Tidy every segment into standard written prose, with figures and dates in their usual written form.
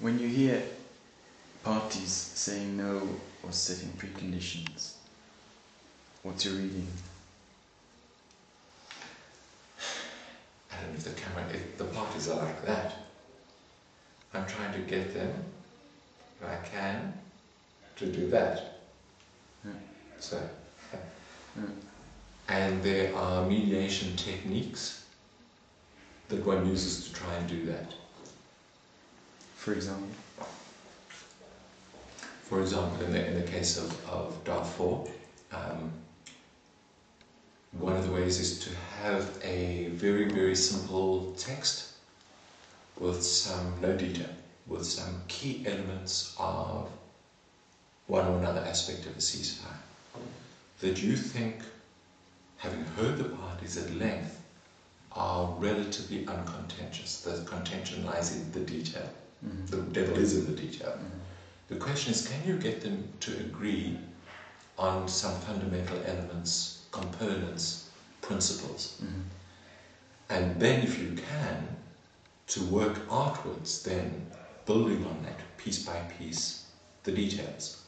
When you hear parties saying no or setting preconditions, what's your reading? I don't know if the parties are like that. I'm trying to get them, if I can, to do that. Yeah. So, Yeah. and there are mediation techniques that one uses to try and do that. For example? For example, in the case of Darfur, one of the ways is to have a very, very simple text with no detail, with some key elements of one or another aspect of a ceasefire that you think, having heard the parties at length, are relatively uncontentious. The contention lies in the detail. Mm-hmm. The devil is in the detail. Mm-hmm. The question is, can you get them to agree on some fundamental elements, components, principles? Mm-hmm. And then, if you can, to work outwards, then building on that, piece by piece, the details.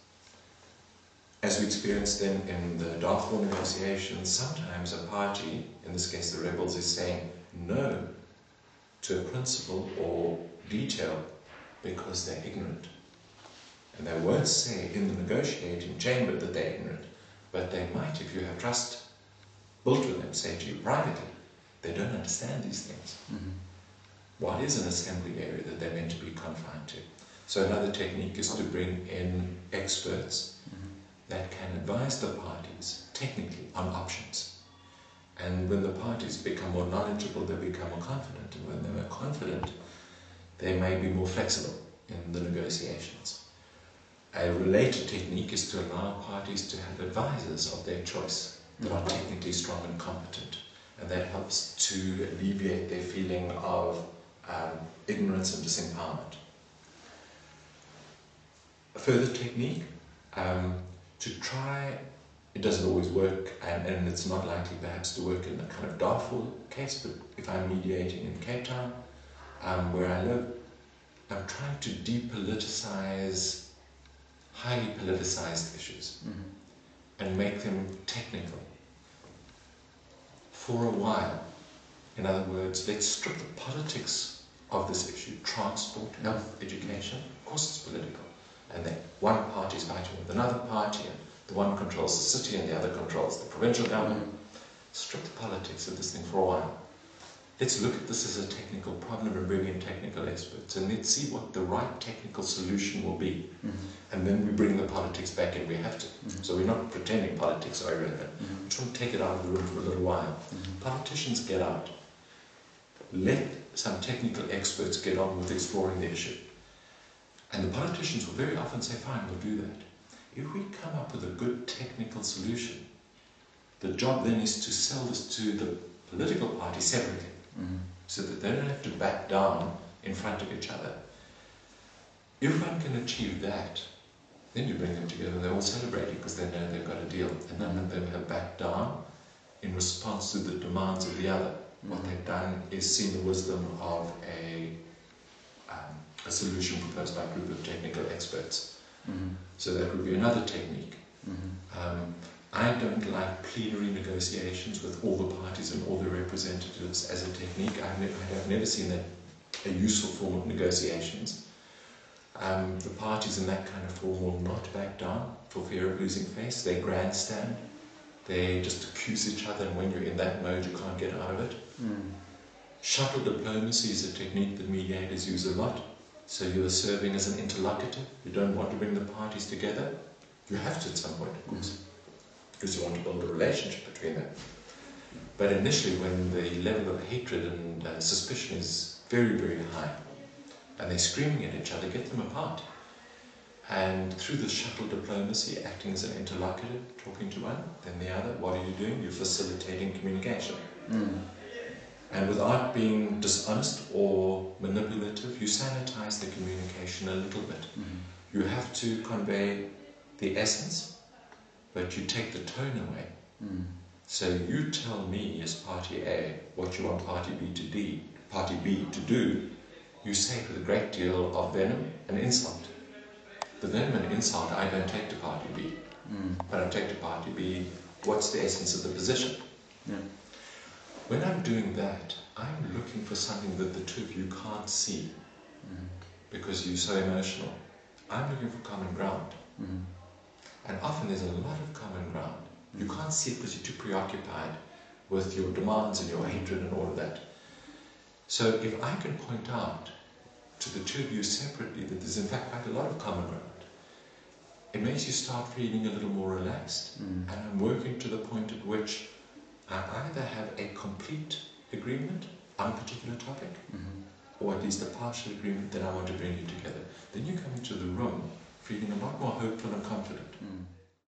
As we experienced then in the Darfur negotiations, sometimes a party, in this case the rebels, is saying no to a principle or detail because they're ignorant. And they won't say in the negotiating chamber that they're ignorant, but they might, if you have trust built with them, say to you privately, they don't understand these things. Mm-hmm. What is an assembly area that they're meant to be confined to? So another technique is to bring in experts that can advise the parties technically on options. And when the parties become more knowledgeable, they become more confident. And when they're more confident, they may be more flexible in the negotiations. A related technique is to allow parties to have advisors of their choice that are technically strong and competent. And that helps to alleviate their feeling of ignorance and disempowerment. A further technique, to try, it doesn't always work, and it's not likely perhaps to work in the kind of Darfur case, but if I'm mediating in Cape Town, where I live, I'm trying to depoliticize highly politicized issues and make them technical for a while. In other words, let's strip the politics of this issue, transport, health, education. Of course it's political. And then one party is fighting with another party, and the one controls the city and the other controls the provincial government. Strip the politics of this thing for a while. Let's look at this as a technical problem and bring in technical experts, and let's see what the right technical solution will be. And then we bring the politics back in, we have to. So we're not pretending politics are irrelevant. We're trying to take it out of the room for a little while. Politicians get out. Let some technical experts get on with exploring the issue. And the politicians will very often say, fine, we'll do that. If we come up with a good technical solution, the job then is to sell this to the political party separately, so that they don't have to back down in front of each other. If one can achieve that, then you bring them together and they're all celebrating because they know they've got a deal, and none of them have backed down in response to the demands of the other. What they've done is seen the wisdom of a solution proposed by a group of technical experts. So that would be another technique. I don't like plenary negotiations with all the parties and all the representatives as a technique. I've never seen that a useful form of negotiations. The parties in that kind of form will not back down for fear of losing face. They grandstand. They just accuse each other, and when you're in that mode, you can't get out of it. Shuttle diplomacy is a technique that mediators use a lot. So you're serving as an interlocutor. You don't want to bring the parties together. You have to at some point, of course, because you want to build a relationship between them. But initially, when the level of hatred and suspicion is very, very high, and they're screaming at each other, get them apart. And through the shuttle diplomacy, acting as an interlocutor, talking to one, then the other, what are you doing? You're facilitating communication. And without being dishonest or manipulative, you sanitize the communication a little bit. You have to convey the essence, but you take the tone away. So you tell me as party A what you want party B to do, you say it with a great deal of venom and insult. The venom and insult I don't take to party B. I don't take to party B what's the essence of the position. Yeah. When I'm doing that, I'm looking for something that the two of you can't see because you're so emotional. I'm looking for common ground. And often there's a lot of common ground. You can't see it because you're too preoccupied with your demands and your hatred and all of that. So if I can point out to the two of you separately that there's in fact quite a lot of common ground, it makes you start feeling a little more relaxed. And I'm working to the point at which I either have a complete agreement on a particular topic, or at least a partial agreement that I want to bring you together. Then you come into the room feeling a lot more hopeful and confident.